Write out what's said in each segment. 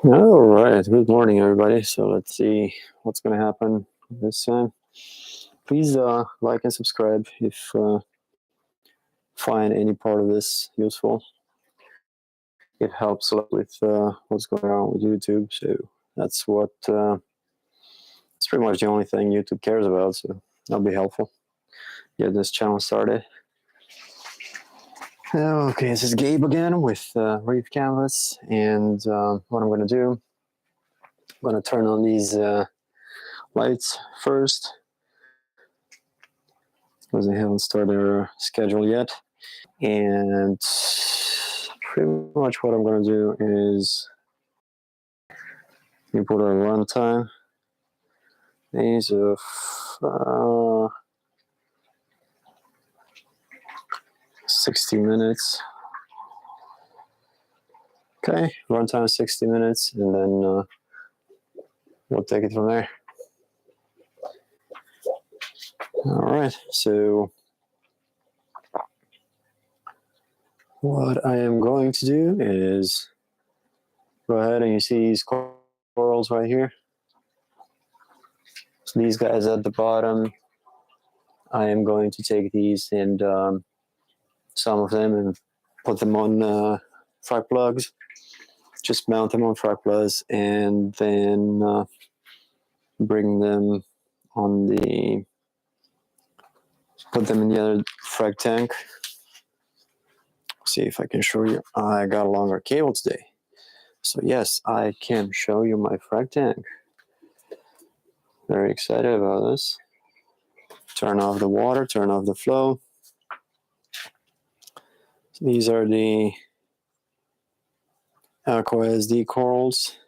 All right. Good morning, everybody. So let's see what's going to happen this time. Please like and subscribe if find any part of this useful. It helps a lot with what's going on with YouTube. So that's what it's pretty much the only thing YouTube cares about. So that'll be helpful. Get this channel started. Okay, this is Gabe again with Reef Canvas, and what I'm going to do, I'm going to turn on these lights first, because they haven't started their schedule yet. And pretty much what I'm going to do is you put a runtime. These of 60 minutes. Okay, runtime 60 minutes, and then we'll take it from there. All right, so what I am going to do is go ahead and you see these corals right here. So these guys at the bottom, I am going to take these and some of them and put them on fry plugs. Just mount them on fry plugs and then bring them on the, put them in the other frag tank. See if I can show you. I got a longer cable today. So yes, I can show you my frag tank. Very excited about this. Turn off the water, turn off the flow. These are the Aqua SD corals.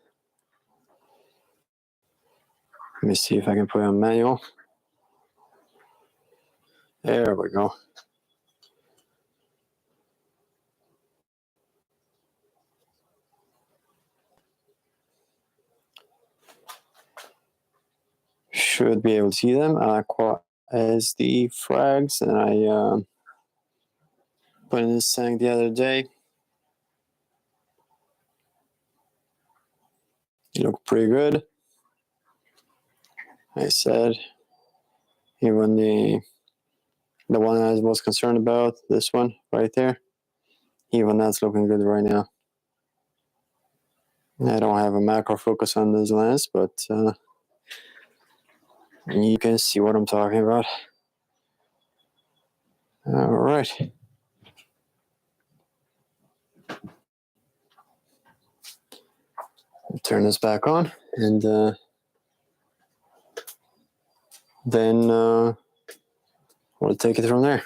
Let me see if I can put it on manual. There we go. Should be able to see them. Aqua SD frags, and I put in this tank the other day. They look pretty good. I said, even the one I was concerned about, this one right there, even that's looking good right now. I don't have a macro focus on this lens, but you can see what I'm talking about. All right. I'll turn this back on, and then we'll take it from there.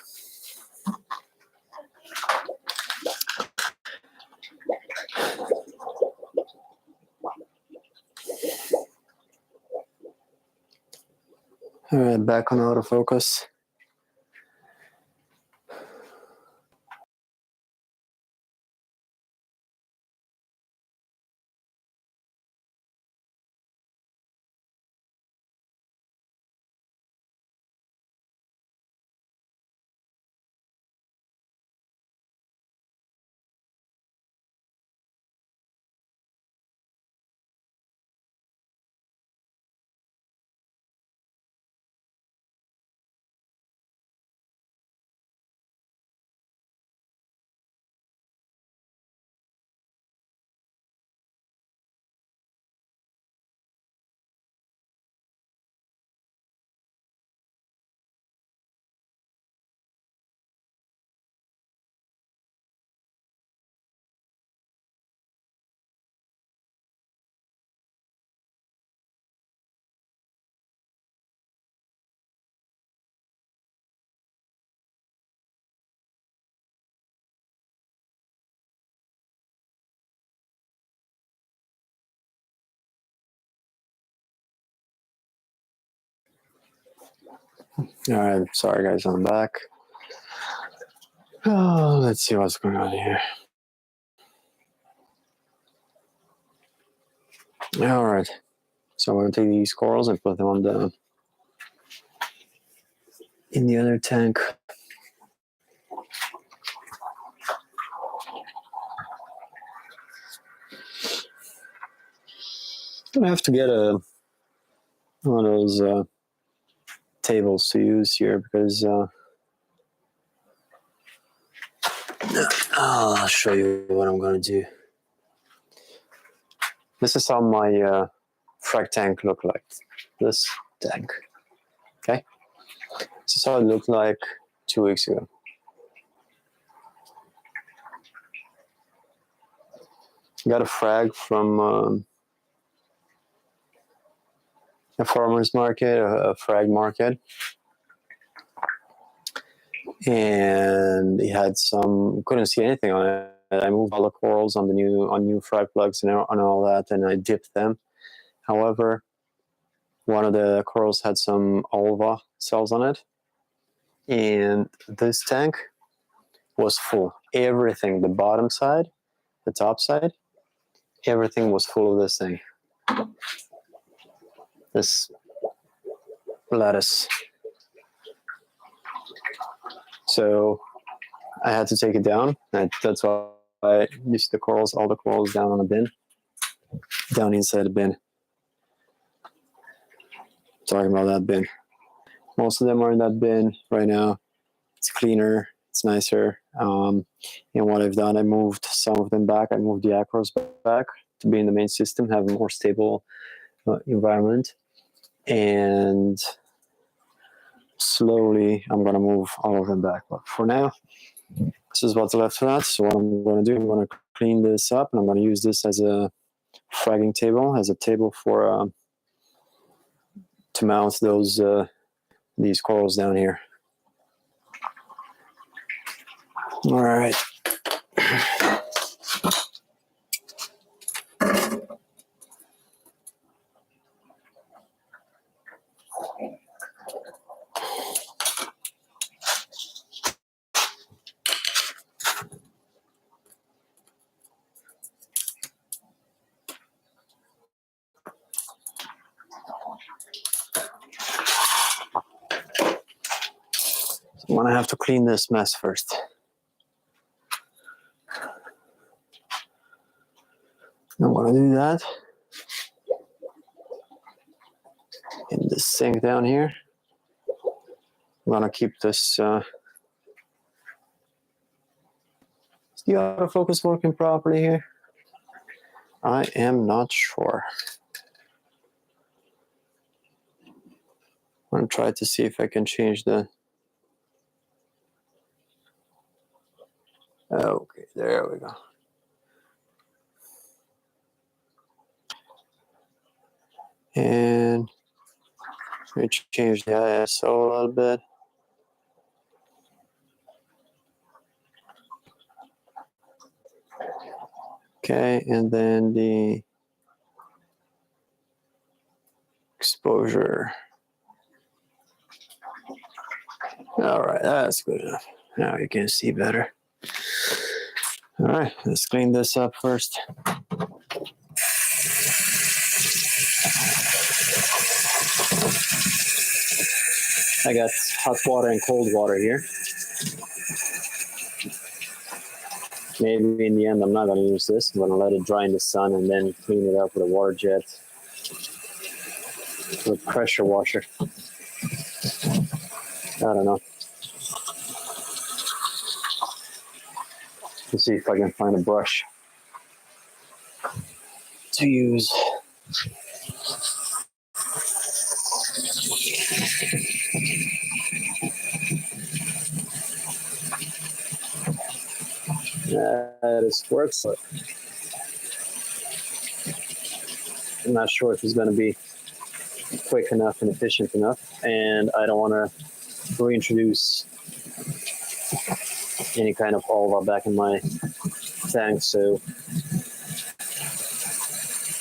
All right, back on autofocus. All right, sorry guys, I'm back. Oh, let's see what's going on here. All right, so I'm going to take these corals and put them on in the other tank. gonna have to get one of those tables to use here because I'll show you what I'm gonna do. This is how my frag tank looked like. This tank, okay? This is how it looked like 2 weeks ago. Got a frag from a farmer's market, a frag market, and it had some. Couldn't see anything on it. I moved all the corals on new frag plugs and all that, and I dipped them. However, one of the corals had some ulva cells on it, and this tank was full. Everything, the bottom side, the top side, everything was full of this thing. This lettuce. So I had to take it down. That's why I used all the corals down on the bin, down inside the bin. Talking about that bin. Most of them are in that bin right now. It's cleaner, it's nicer. And what I've done, I moved some of them back. I moved the acros back to be in the main system, have a more stable environment. And slowly I'm going to move all of them back. But for now, this is what's left for that. So what I'm going to do, I'm going to clean this up, and I'm going to use this as a fragging table, as a table for to mount these corals down here. All right. I'm going to have to clean this mess first. I'm going to do that in this sink down here. I'm going to keep this. Is the autofocus working properly here? I am not sure. I'm going to try to see if I can change the. Okay, there we go. And let me change the ISO a little bit. Okay, and then the exposure. All right, that's good enough. Now you can see better. All right, let's clean this up first. I got hot water and cold water here. Maybe in the end I'm not going to use this. I'm going to let it dry in the sun and then clean it up with a water jet, with pressure washer. I don't know. Let's see if I can find a brush to use. This works, but I'm not sure if it's going to be quick enough and efficient enough, and I don't want to reintroduce any kind of ulva back in my tank, so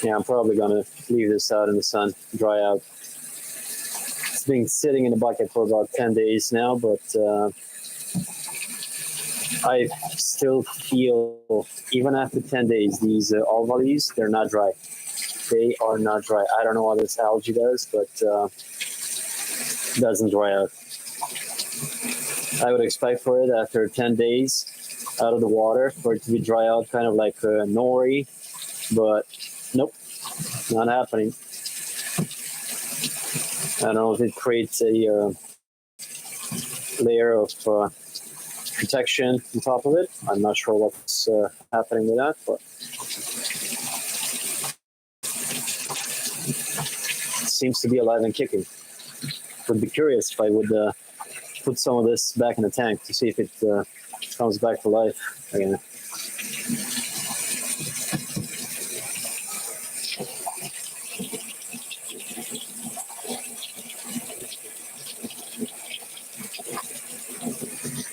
yeah, I'm probably going to leave this out in the sun, dry out. It's been sitting in the bucket for about 10 days now, but I still feel, even after 10 days, these ulva leaves, they're not dry. They are not dry. I don't know what this algae does, but it doesn't dry out. I would expect for it after 10 days out of the water for it to be dry out, kind of like nori, but nope, Not happening. I don't know if it creates a layer of protection on top of it. I'm not sure what's happening with that, but it seems to be alive and kicking. Would be curious if I would put some of this back in the tank to see if it comes back to life again.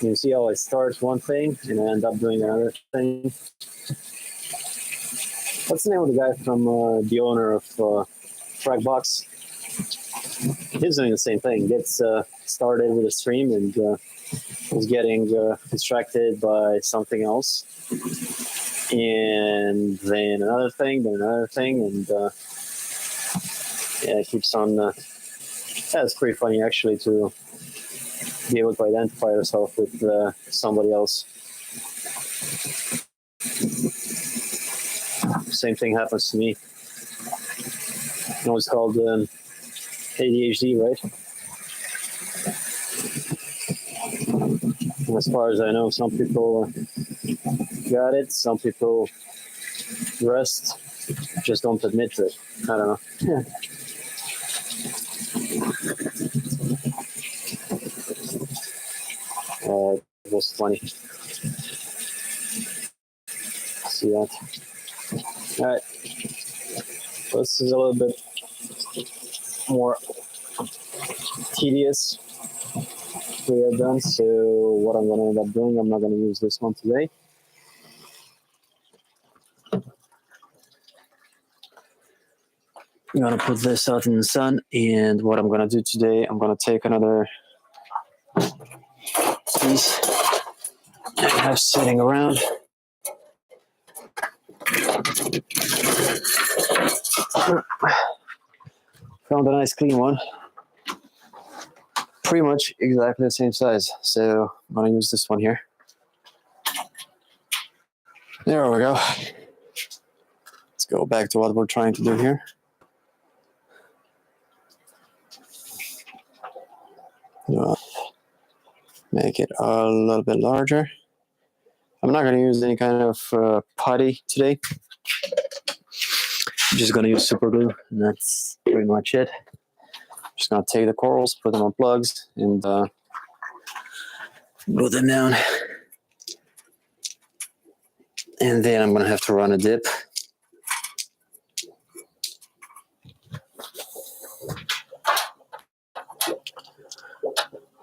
You see how I start one thing and I end up doing another thing. What's the name of the guy from the owner of Fraggbox? He's doing the same thing. Gets started with a stream and was getting distracted by something else, and then another thing, and yeah, it keeps on. Yeah, it's pretty funny actually to be able to identify yourself with somebody else. Same thing happens to me. You know, it's called ADHD, right? And as far as I know, some people got it, some people rest just don't admit to it. I don't know. It was funny. See that? All right. This is a little bit more tedious we are done. So what I'm going to end up doing, I'm not going to use this one today. I'm going to put this out in the sun, and what I'm going to do today, I'm going to take another piece I have sitting around. Found a nice clean one. Pretty much exactly the same size. So I'm going to use this one here. There we go. Let's go back to what we're trying to do here. Make it a little bit larger. I'm not going to use any kind of putty today. I'm just going to use super glue, and that's pretty much it. Just going to take the corals, put them on plugs, and glue them down. And then I'm going to have to run a dip.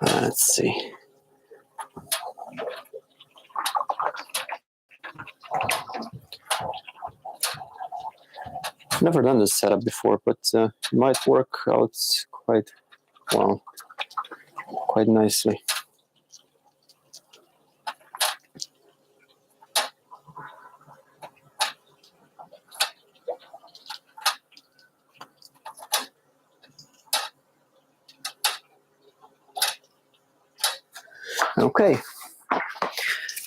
Let's see. I've never done this setup before, but it might work out quite well, quite nicely. Okay.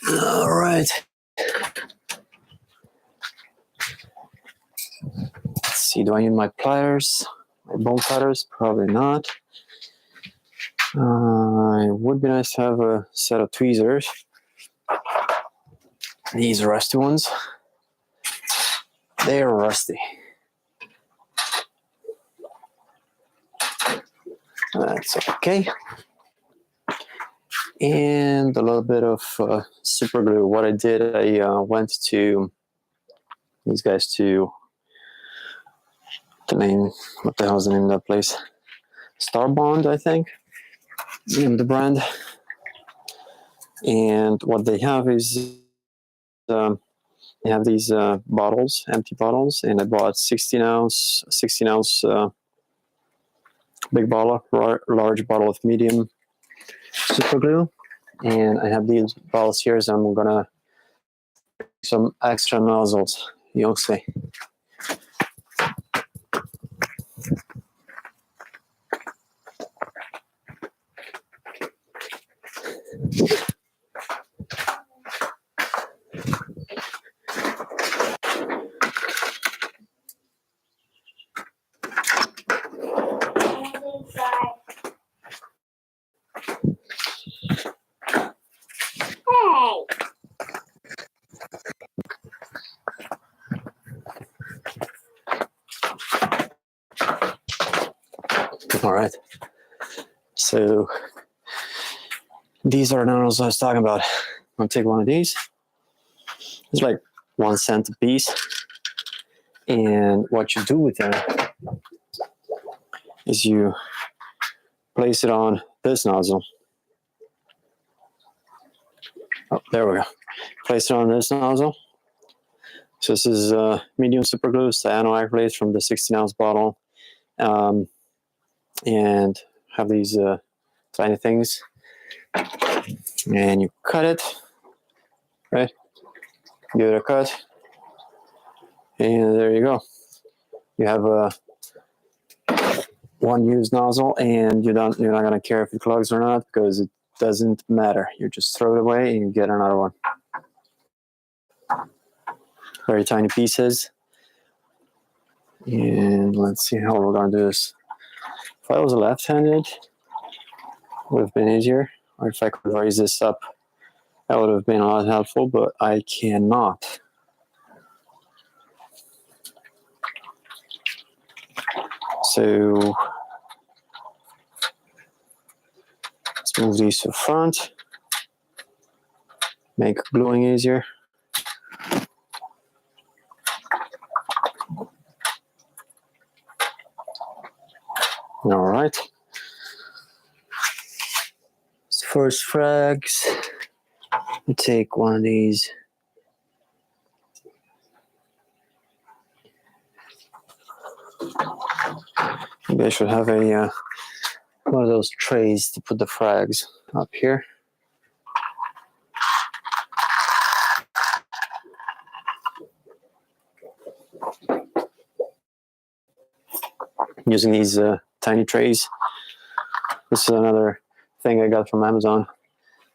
All right. Let's see, do I need my pliers? My bone cutters? Probably not. It would be nice to have a set of tweezers. These rusty ones. They're rusty. That's okay. And a little bit of super glue. What I did, I went to these guys to the name. What the hell is the name of that place? Starbond, I think. Name the brand. And what they have is they have these bottles, empty bottles, and I bought 16 ounce big bottle, large bottle of medium super glue, and I have these bottles here, so I'm gonna some extra nozzles, you'll see. All right. So these are the noodles I was talking about. I'm gonna take one of these. It's like 1 cent a piece. And what you do with them is you place it on this nozzle. Oh, there we go. Place it on this nozzle. So this is medium super glue cyanoacrylate from the 16-ounce bottle. And have these tiny things. And you cut it, right? Give it a cut. And there you go. You have a one use nozzle, and you're not gonna care if it clogs or not, because it doesn't matter. You just throw it away and you get another one. Very tiny pieces. And let's see how we're gonna do this. If I was left-handed, it would have been easier. Or if I could raise this up, that would have been a lot helpful, but I cannot. So let's move these to the front. Make gluing easier. All right. First frags. I take one of these. Maybe I should have a one of those trays to put the frags up here. Using these tiny trays. This is another thing I got from Amazon.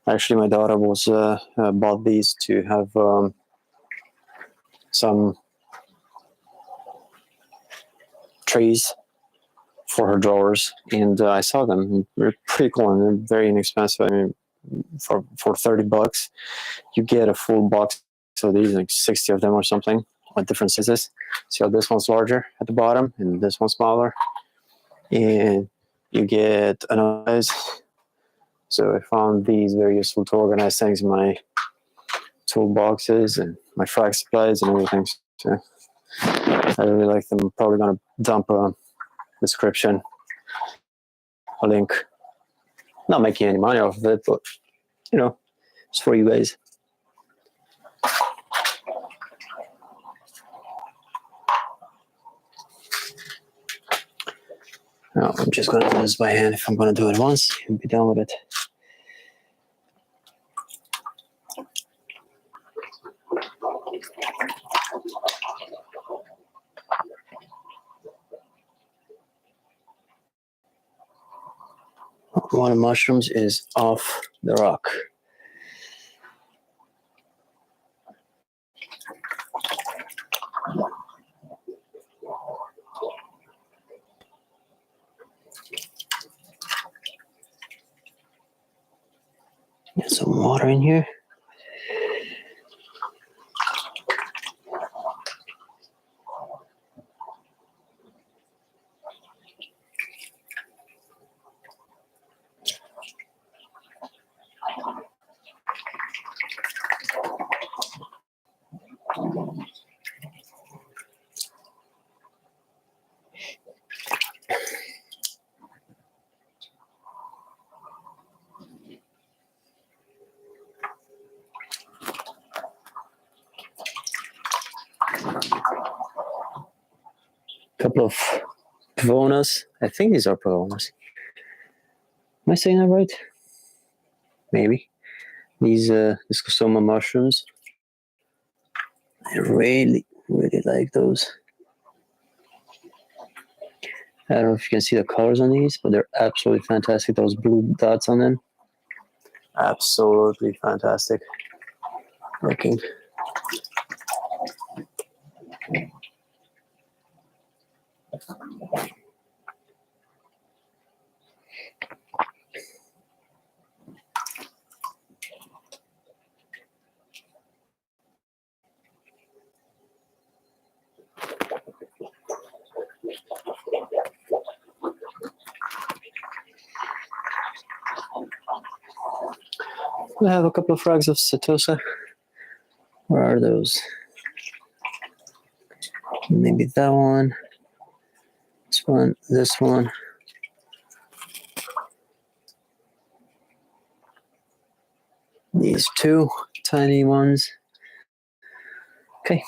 Actually, my daughter was bought these to have some trays for her drawers, and I saw them. They're pretty cool, and they're very inexpensive. I mean, for $30, you get a full box. So these, like 60 of them or something, with different sizes. So this one's larger at the bottom, and this one's smaller, and you get another size. So I found these very useful to organize things in my toolboxes and my frag supplies and everything. So I really like them. I'm probably gonna dump a description, a link. Not making any money off of it, but you know, it's for you guys. Now, I'm just gonna do this by hand. If I'm gonna do it once and be done with it. One of the mushrooms is off the rock. Get some water in here. Couple of pavonas. I think these are pavonas. Am I saying that right? Maybe. These discosoma mushrooms. I really like those. I don't know if you can see the colors on these, but they're absolutely fantastic. Those blue dots on them. Absolutely fantastic looking. We have a couple of frags of Setosa. Where are those? Maybe that one. This one. This one. These two tiny ones. Okay.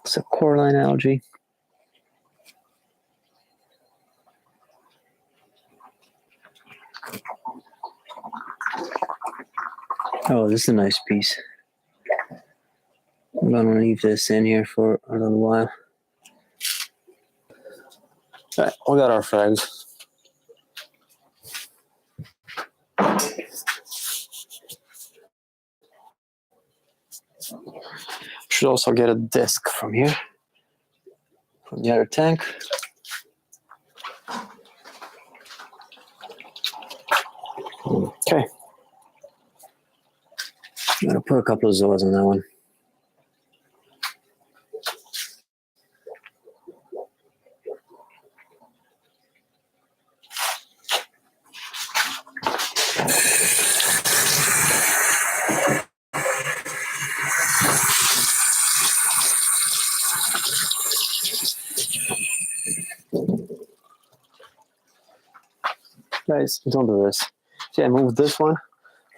It's a coralline algae. Oh, this is a nice piece. I'm going to leave this in here for a little while. All right, we got our frags. Should also get a disc from here, from the other tank. Okay. I'm going to put a couple of zoas on that one. Guys, don't do this. See, I moved this one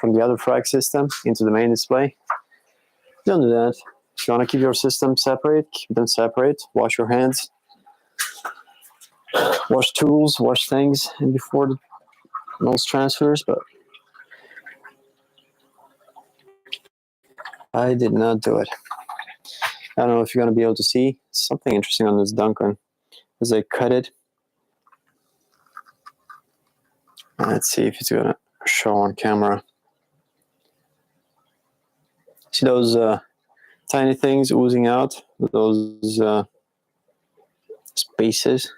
from the other frag system into the main display. Don't do that. If you want to keep your system separate, keep them separate. Wash your hands. Wash tools, wash things, and before the most transfers, but I did not do it. I don't know if you're going to be able to see something interesting on this Duncan as I cut it. Let's see if it's going to show on camera. See those tiny things oozing out, those spaces?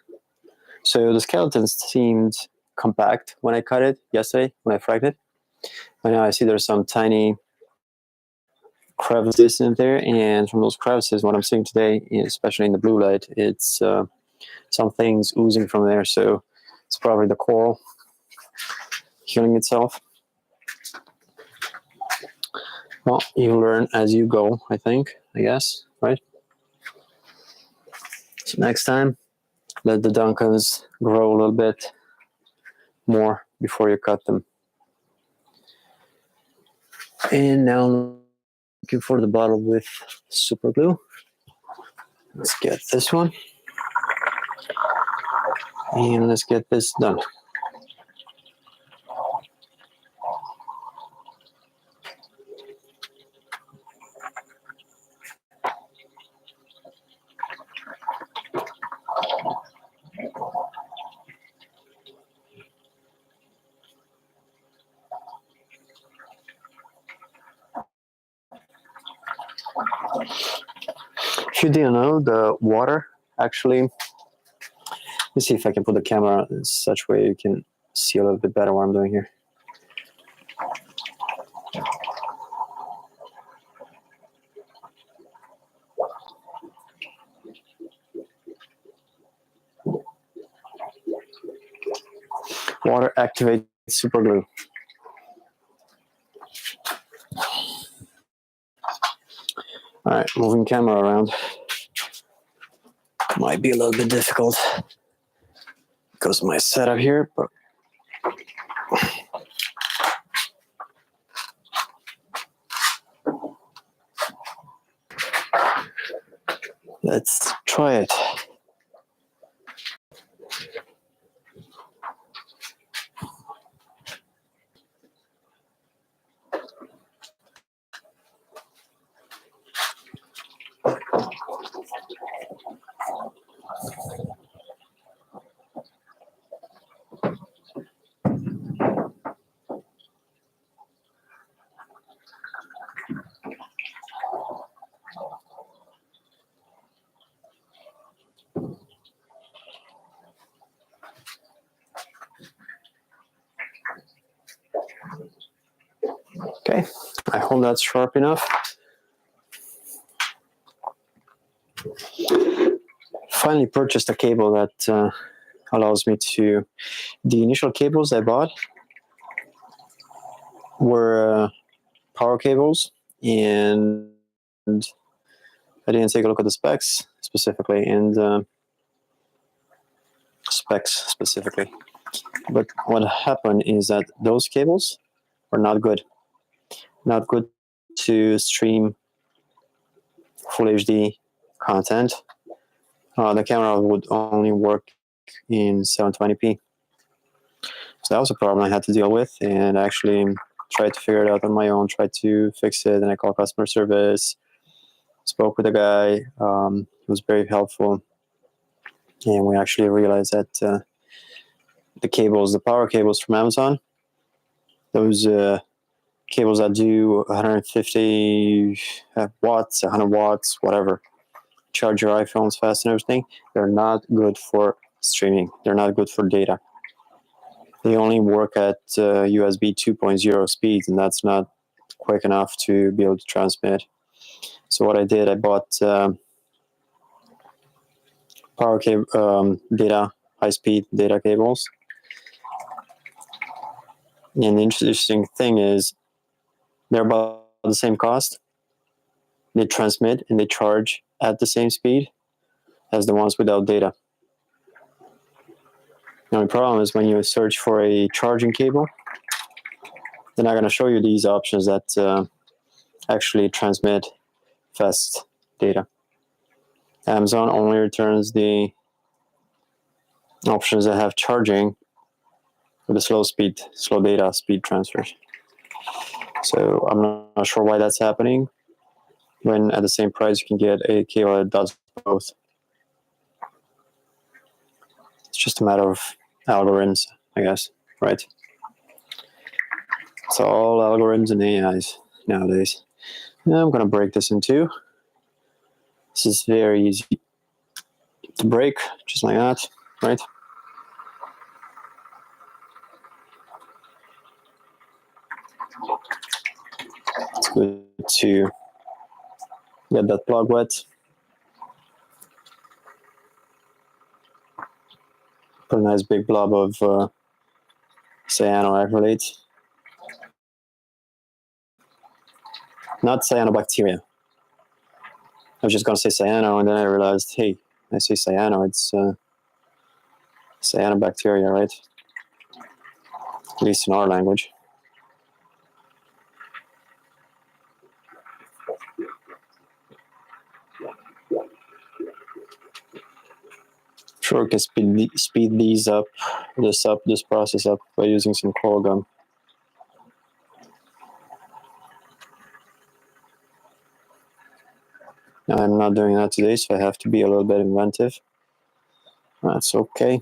So the skeleton seemed compact when I cut it yesterday, when I fragged it. And now I see there's some tiny crevices in there, and from those crevices, what I'm seeing today, especially in the blue light, it's some things oozing from there. So it's probably the coral healing itself. Well, you learn as you go, I guess, right? So next time, let the Duncans grow a little bit more before you cut them. And now I'm looking for the bottle with super glue. Let's get this one. And let's get this done. If you didn't know, the water actually, let me see if I can put the camera in such way you can see a little bit better what I'm doing here. Water activates super glue. All right, moving camera around might be a little bit difficult because of my setup here, but let's try it. Okay, I hope that's sharp enough. Finally purchased a cable that allows me to, the initial cables I bought, were power cables, and I didn't take a look at the specs specifically. But what happened is that those cables are not good to stream full HD content. The camera would only work in 720p. So that was a problem I had to deal with, and I actually tried to figure it out on my own, tried to fix it, and I called customer service, spoke with a guy. He was very helpful, and we actually realized that the power cables from Amazon, those cables that do 150 watts, 100 watts, whatever, charge your iPhones fast and everything, they're not good for streaming. They're not good for data. They only work at USB 2.0 speeds, and that's not quick enough to be able to transmit. So what I did, I bought power cable, high-speed data cables. And the interesting thing is, they're about the same cost. They transmit and they charge at the same speed as the ones without data. The only problem is when you search for a charging cable, they're not going to show you these options that actually transmit fast data. Amazon only returns the options that have charging with the slow data speed transfers. So I'm not sure why that's happening, when at the same price you can get a cable that does both. It's just a matter of algorithms, I guess, right? It's all algorithms and AIs nowadays. Now I'm going to break this in two. This is very easy to break, just like that, right? It's good to get that plug wet. Put a nice big blob of cyanoacrylate. Not cyanobacteria. I was just going to say cyano, and then I realized, hey, I say cyano, it's cyanobacteria, right? At least in our language. Sure, can speed this process up by using some coil gum. I'm not doing that today, so I have to be a little bit inventive. That's okay.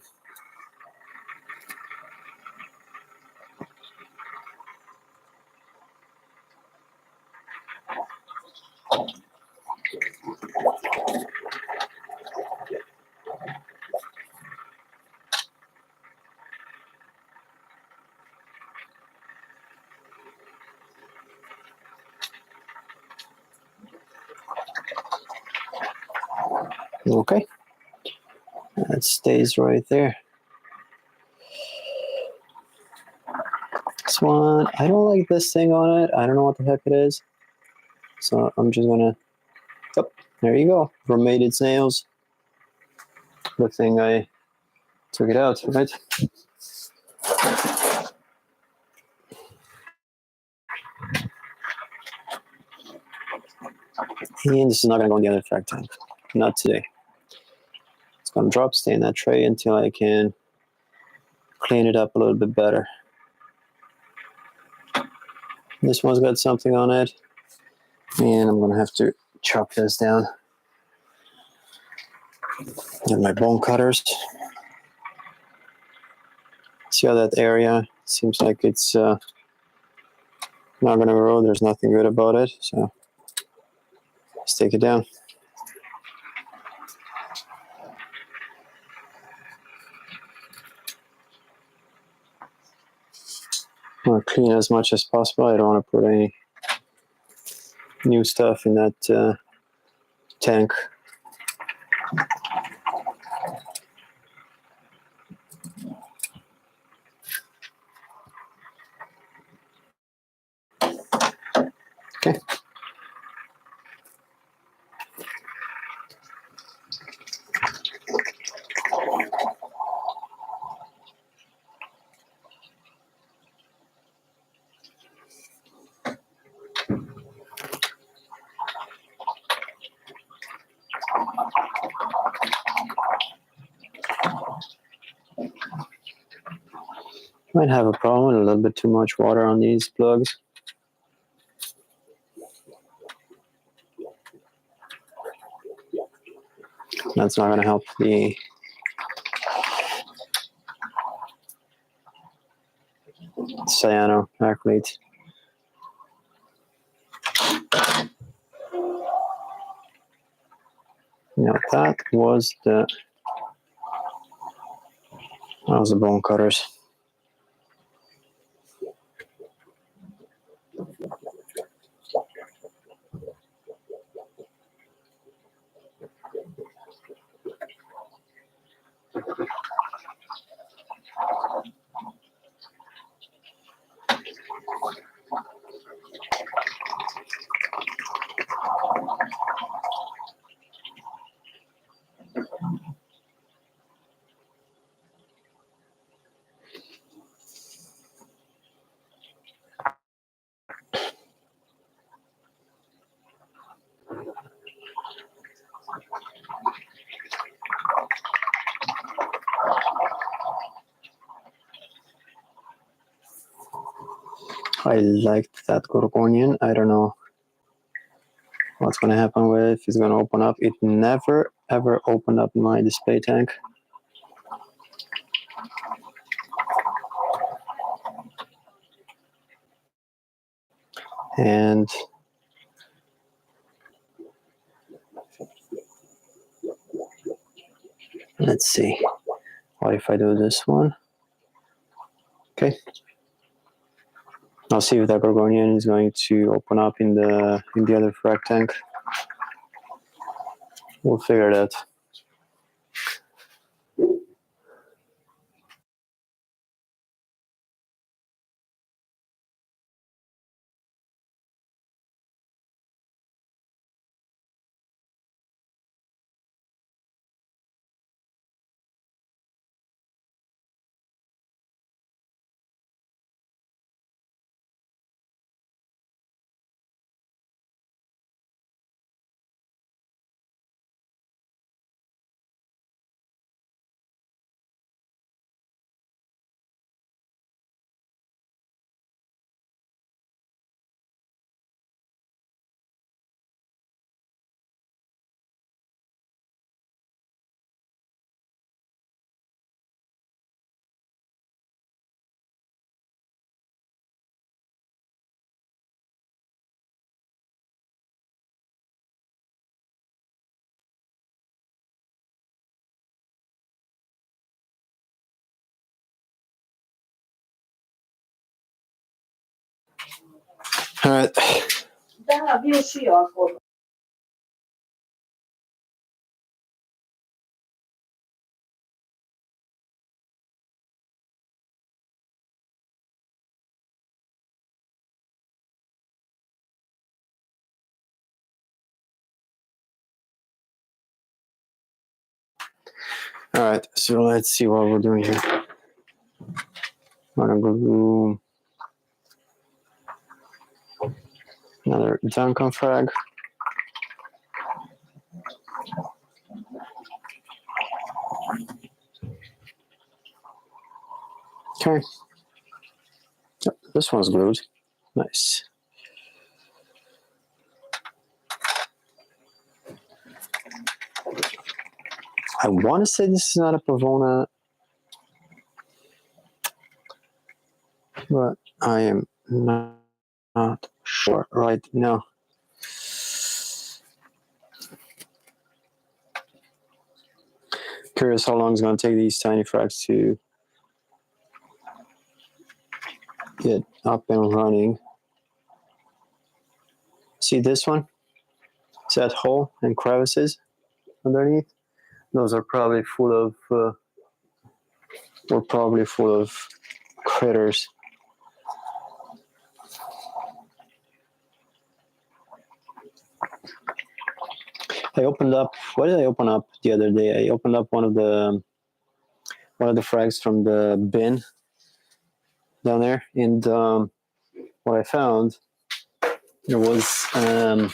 Okay. That stays right there. This one, I don't like this thing on it. I don't know what the heck it is. So I'm just gonna, oh, there you go. Bromated snails. Good thing I took it out, right? And this is not gonna go in the other frag tank. Not today. It's gonna drop, stay in that tray until I can clean it up a little bit better. This one's got something on it, and I'm gonna have to chop this down. Get my bone cutters. See how that area seems like it's not gonna grow. There's nothing good about it, so let's take it down. I want to clean as much as possible. I don't want to put any new stuff in that tank. Okay. Might have a problem with a little bit too much water on these plugs. That's not going to help the cyanoacrylate. Now that was the bone cutters. I liked that gorgonian. I don't know what's going to happen with it, if it's going to open up. It never ever opened up my display tank. And let's see. What if I do this one? Okay. I'll see if that gorgonian is going to open up in the other frag tank. We'll figure it out. All right. All right, so let's see what we're doing here. I'm gonna go do another Duncan frag. Okay. Yep, this one's glued. Nice. I want to say this is not a Pavona, but I am not sure right now. Curious how long it's going to take these tiny frags to get up and running. See this one? See that hole and crevices underneath? Those are probably full of, critters. I opened up. What did I open up the other day? I opened up one of the frags from the bin down there, and what I found, there was an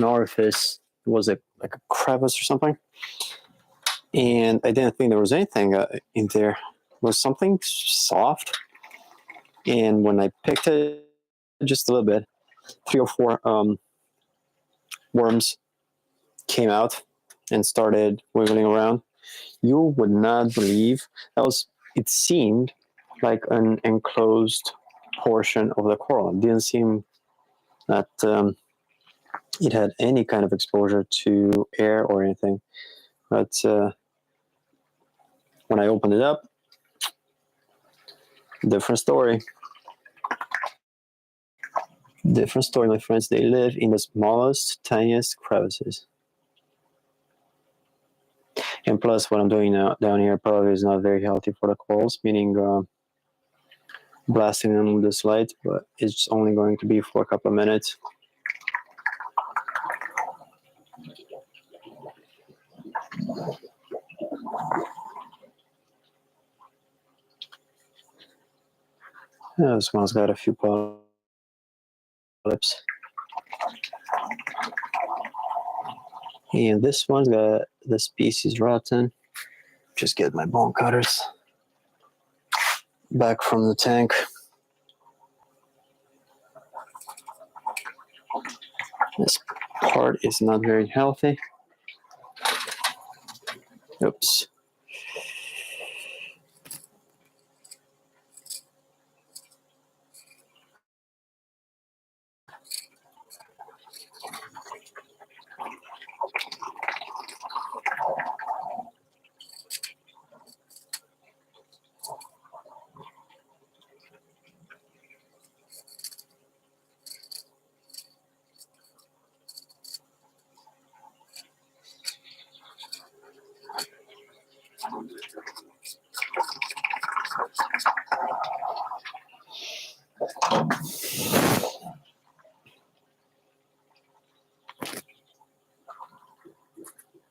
orifice. It was like a crevice or something, and I didn't think there was anything in there. It was something soft, and when I picked it just a little bit, 3 or 4 worms came out and started wiggling around. You would not believe that was. It seemed like an enclosed portion of the coral. It didn't seem that it had any kind of exposure to air or anything. But when I opened it up, different story. Different story, my friends. They live in the smallest, tiniest crevices. And plus, what I'm doing now down here probably is not very healthy for the corals, meaning blasting them with this light, but it's only going to be for a couple of minutes. Yeah, this one's got a few polyps. And this one's got the species rotten. Just get my bone cutters back from the tank. This part is not very healthy. Oops.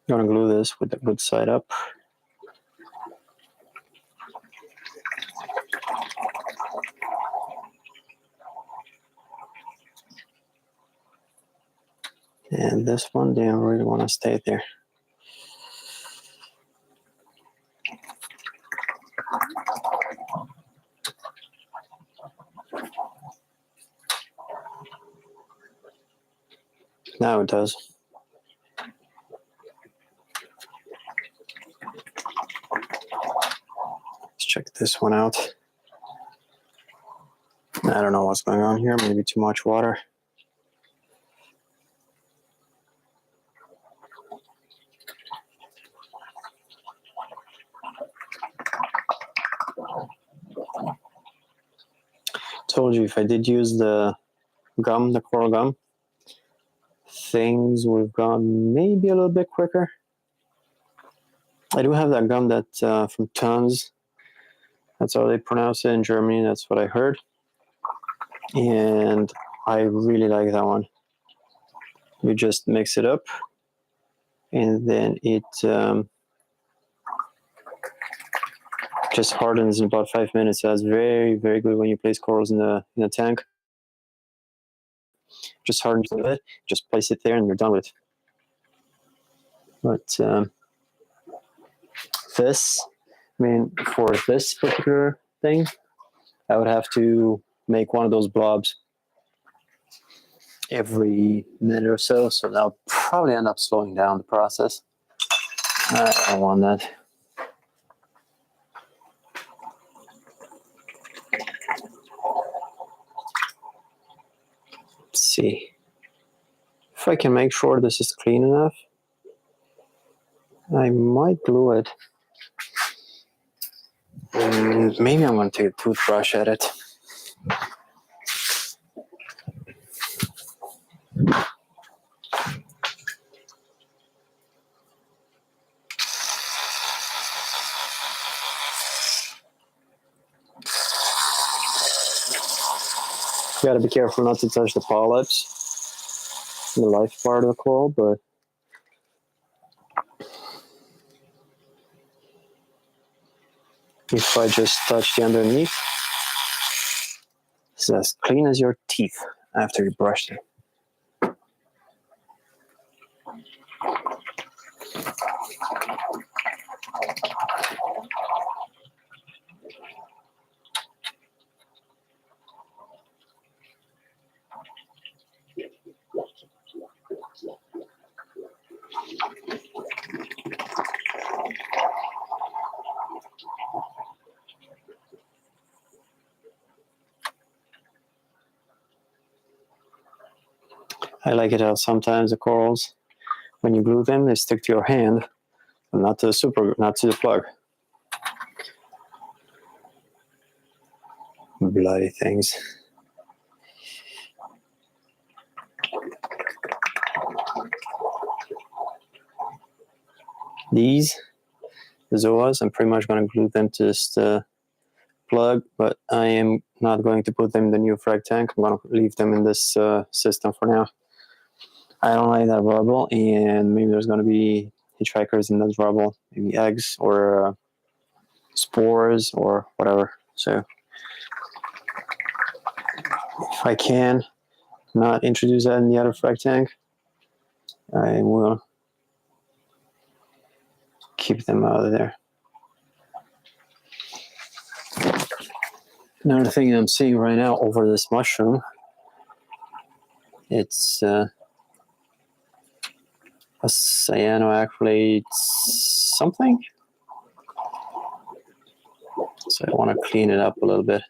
I'm gonna glue this with the good side up. And this one, they don't really want to stay there. Now it does. Let's check this one out. I don't know what's going on here. Maybe too much water. Told you if I did use the gum, the coral gum, things would have gone maybe a little bit quicker. I do have that gum that from Tons. That's how they pronounce it in Germany. That's what I heard. And I really like that one. You just mix it up, and then it just hardens in about 5 minutes. So that's very, very good when you place corals in the tank. Just hardens a little bit. Just place it there, and you're done with it. But this, I mean, for this particular thing, I would have to make one of those blobs every minute or so. So that'll probably end up slowing down the process. I don't want that. Let's see if I can make sure this is clean enough. I might glue it. And maybe I'm going to take a toothbrush at it. You got to be careful not to touch the polyps, the life part of the coral, but If I just touch the underneath, it's as clean as your teeth after you brush them. I like it how sometimes the corals, when you glue them, they stick to your hand, and not to the plug. Bloody things. These, the zoas, I'm pretty much going to glue them to this plug, but I am not going to put them in the new frag tank. I'm going to leave them in this system for now. I don't like that rubble, and maybe there's going to be hitchhikers in this rubble, maybe eggs or spores or whatever. So if I can not introduce that in the other frag tank, I will keep them out of there. Another thing I'm seeing right now over this mushroom, it's a cyanoacrylate something. So I want to clean it up a little bit.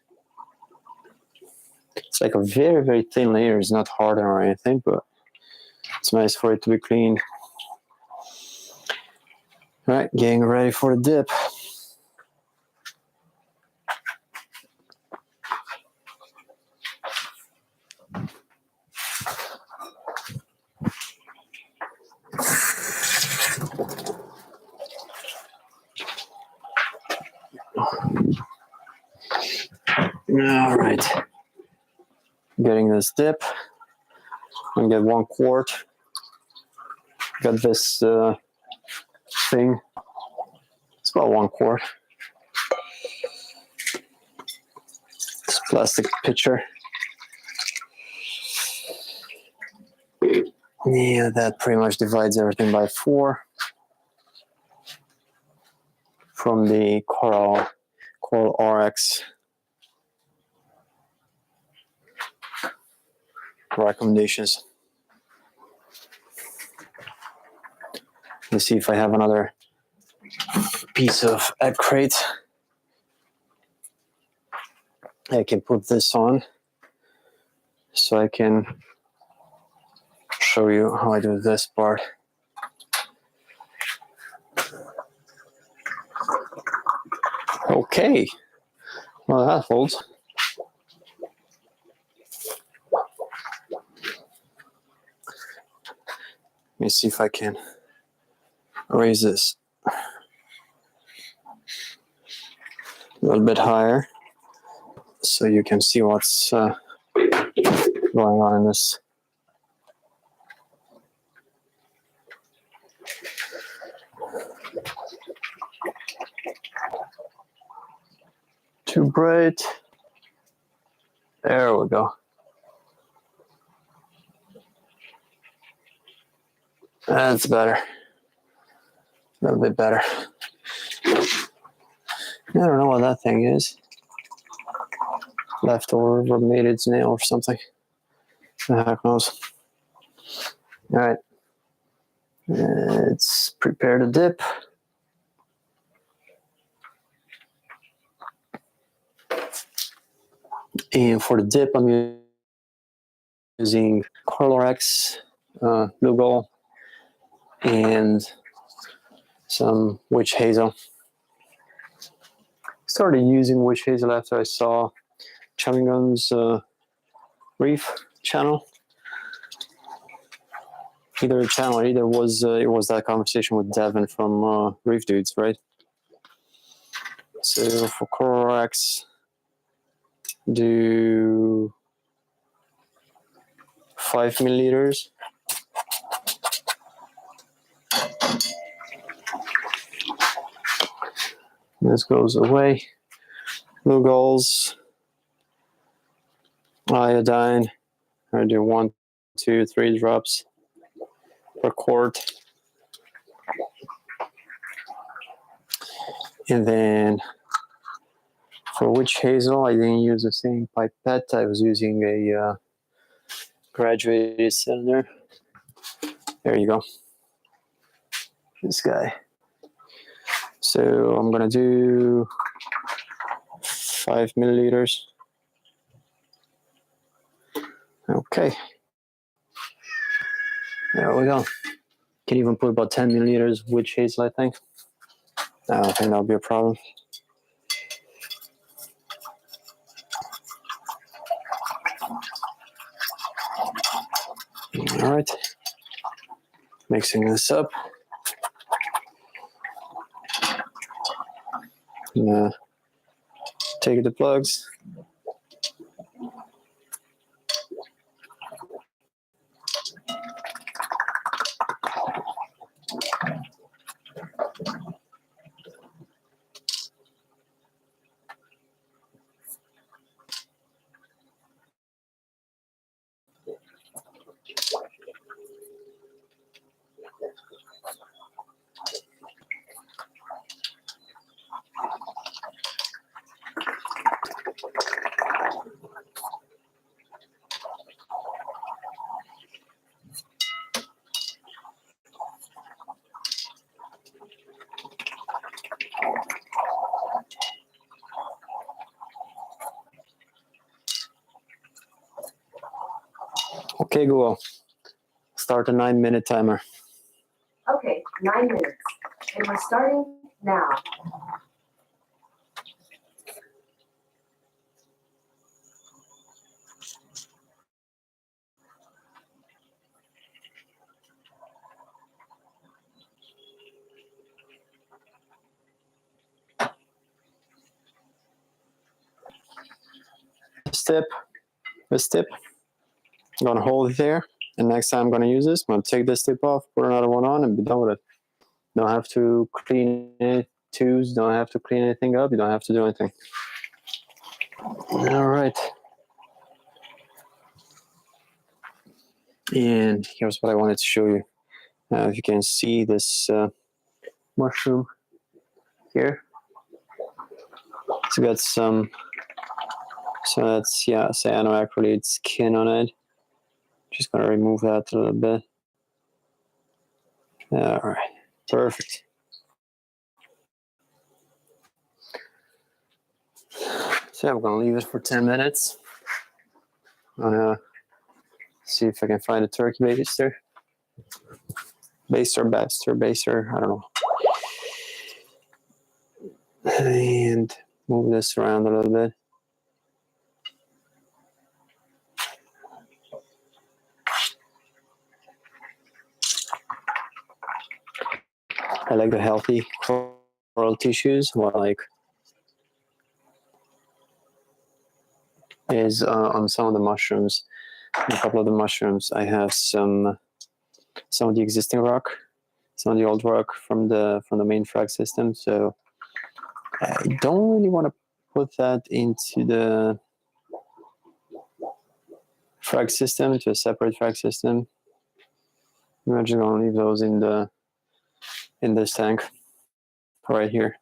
It's like a very, very thin layer. It's not hardened or anything, but it's nice for it to be cleaned. All right, getting ready for the dip. All right, getting this dip. I'm gonna get 1 quart. Got this thing. It's about 1 quart. This plastic pitcher. Yeah, that pretty much divides everything by 4 from the Coral RX recommendations. Let's see if I have another piece of egg crate. I can put this on so I can show you how I do this part. Okay, well that holds. Let me see if I can raise this a little bit higher so you can see what's going on in this. Too bright. There we go. That's better. A little bit better. I don't know what that thing is. Leftover mated nail or something. The heck knows. All right. Let's prepare the dip. And for the dip, I'm using Coral RX, Lugal, and some witch hazel. Started using witch hazel after I saw Chummingun's Reef channel. Either channel, either was it was that conversation with Devin from Reef Dudes, right? So for Coral RX, do 5 milliliters. This goes away. Glugols, iodine. I do 1, 2, 3 drops per quart. And then for witch hazel, I didn't use the same pipette. I was using a graduated cylinder. There you go. This guy. So I'm gonna do 5 milliliters. Okay. There we go. Can even put about 10 milliliters witch hazel, I think. I don't think that'll be a problem. All right. Mixing this up. Take the plugs. Okay, Google. Start a 9-minute timer. Okay, 9 minutes. And we're starting now. This tip, I'm gonna hold it there, and next time I'm gonna use this, I'm gonna take this tip off, put another one on, and be done with it. Don't have to clean any tubes, don't have to clean anything up, you don't have to do anything. All right. And here's what I wanted to show you. If you can see this mushroom here, it's got some, so that's, yeah, cyanoacrylate skin on it. Just gonna remove that a little bit. All right, perfect. So I'm gonna leave it for 10 minutes. I'm gonna see if I can find a turkey baster. Baster, I don't know. And move this around a little bit. I like the healthy coral tissues. What I like is on some of the mushrooms, a couple of the mushrooms, I have some of the existing rock, some of the old rock from the main frag system. So I don't really want to put that into the frag system, to a separate frag system. I'm just gonna leave those in this tank right here.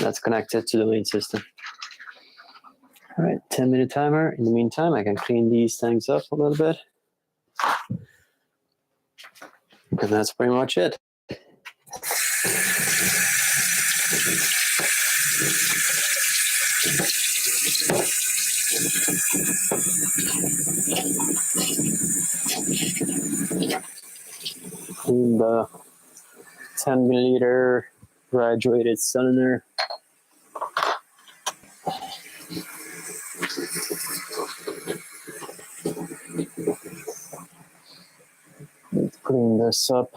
That's connected to the main system. All right, 10-minute timer. In the meantime, I can clean these tanks up a little bit. And that's pretty much it. Clean the 10 milliliter graduated cylinder. Let's clean this up.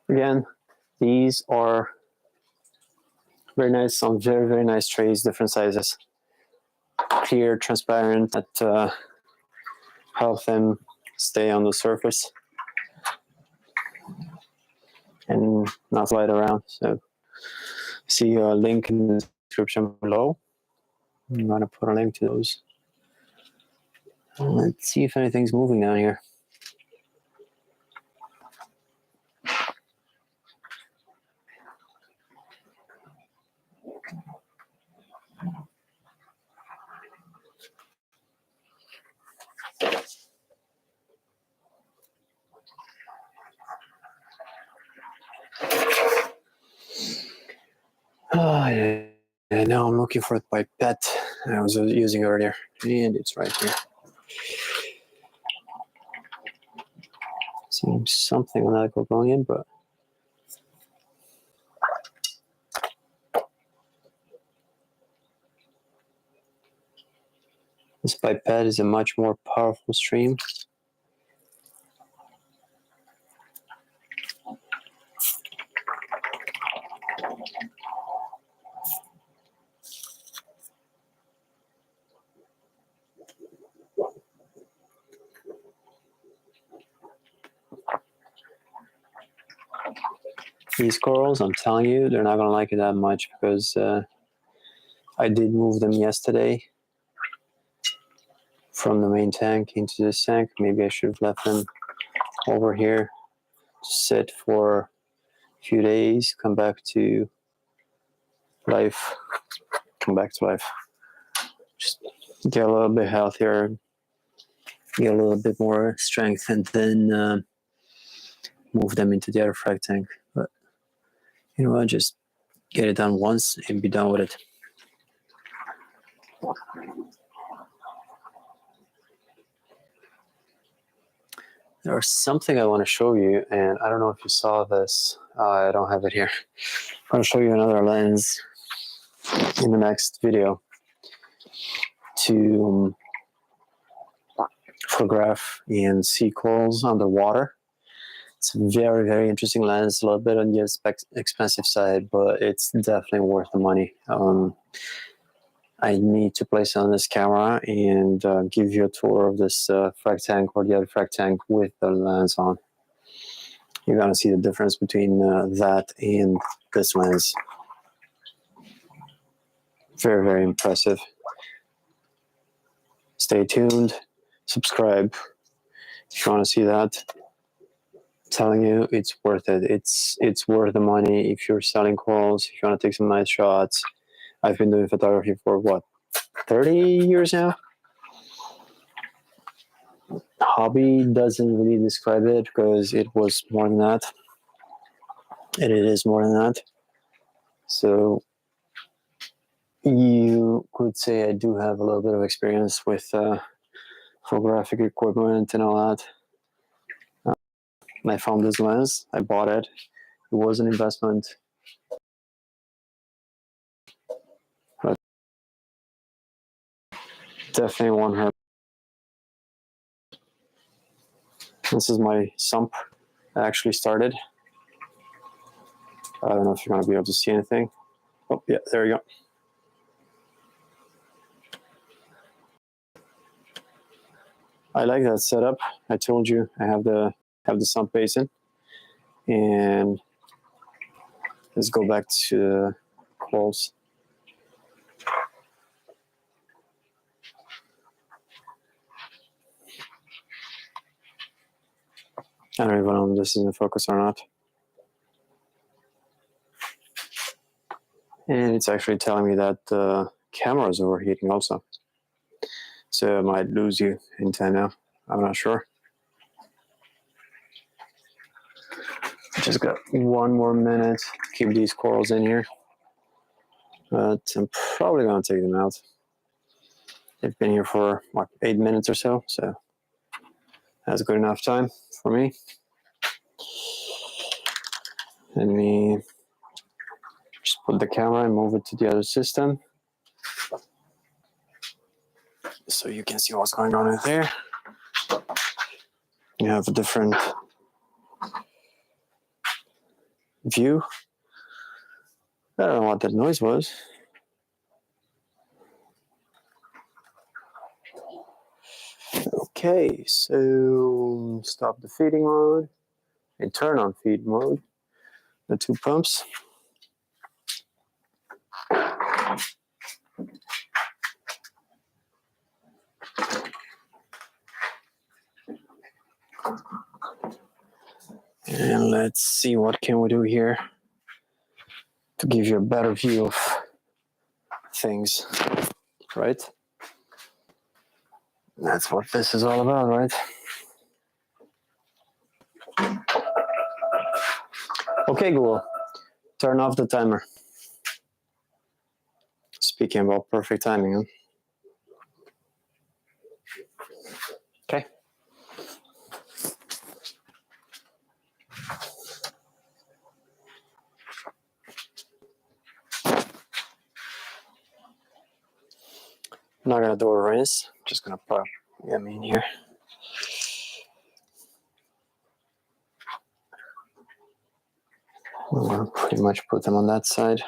Again, these are Very nice, some very, very nice trays, different sizes. Clear, transparent, that help them stay on the surface and not slide around. So see a link in the description below. I'm gonna put a link to those. Let's see if anything's moving down here. Oh, yeah. And now I'm looking for the pipette I was using earlier, and it's right here. Seems something will not go wrong in, but this pipette is a much more powerful stream. These corals, I'm telling you, they're not gonna like it that much because I did move them yesterday from the main tank into this tank. Maybe I should have left them over here to sit for a few days, come back to life, just get a little bit healthier, get a little bit more strength, and then move them into the other frag tank. But you know what, just get it done once and be done with it. There's something I want to show you, and I don't know if you saw this. I don't have it here. I'm going to show you another lens in the next video to photograph and see corals underwater. It's a very, very interesting lens, a little bit on the expensive side, but it's definitely worth the money. I need to place it on this camera and give you a tour of this frag tank or the other frag tank with the lens on. You're gonna see the difference between that and this lens. Very, very impressive. Stay tuned, subscribe if you want to see that. I'm telling you, it's worth it. It's worth the money if you're selling corals, if you want to take some nice shots. I've been doing photography for what, 30 years now? Hobby doesn't really describe it because it was more than that. And it is more than that. So you could say I do have a little bit of experience with photographic equipment and all that. I found this lens, I bought it. It was an investment. But definitely 100. This is my sump I actually started. I don't know if you're going to be able to see anything. Oh, yeah, there you go. I like that setup. I told you I have the sump basin. And let's go back to the corals. I don't even know if this is in focus or not. And it's actually telling me that the camera is overheating also. So I might lose you in time now. I'm not sure. Just got one more minute to keep these corals in here. But I'm probably going to take them out. They've been here for what, 8 minutes or so. So that's good enough time for me. Let me just put the camera and move it to the other system so you can see what's going on in there. You have a different view. I don't know what that noise was. Okay, so stop the feeding mode and turn on feed mode. The two pumps. And let's see what can we do here to give you a better view of things, right? That's what this is all about, right? Okay, Google, turn off the timer. Speaking about perfect timing, huh? Okay. I'm not gonna do a rinse, I'm just gonna put them in here. I'm gonna pretty much put them on that side.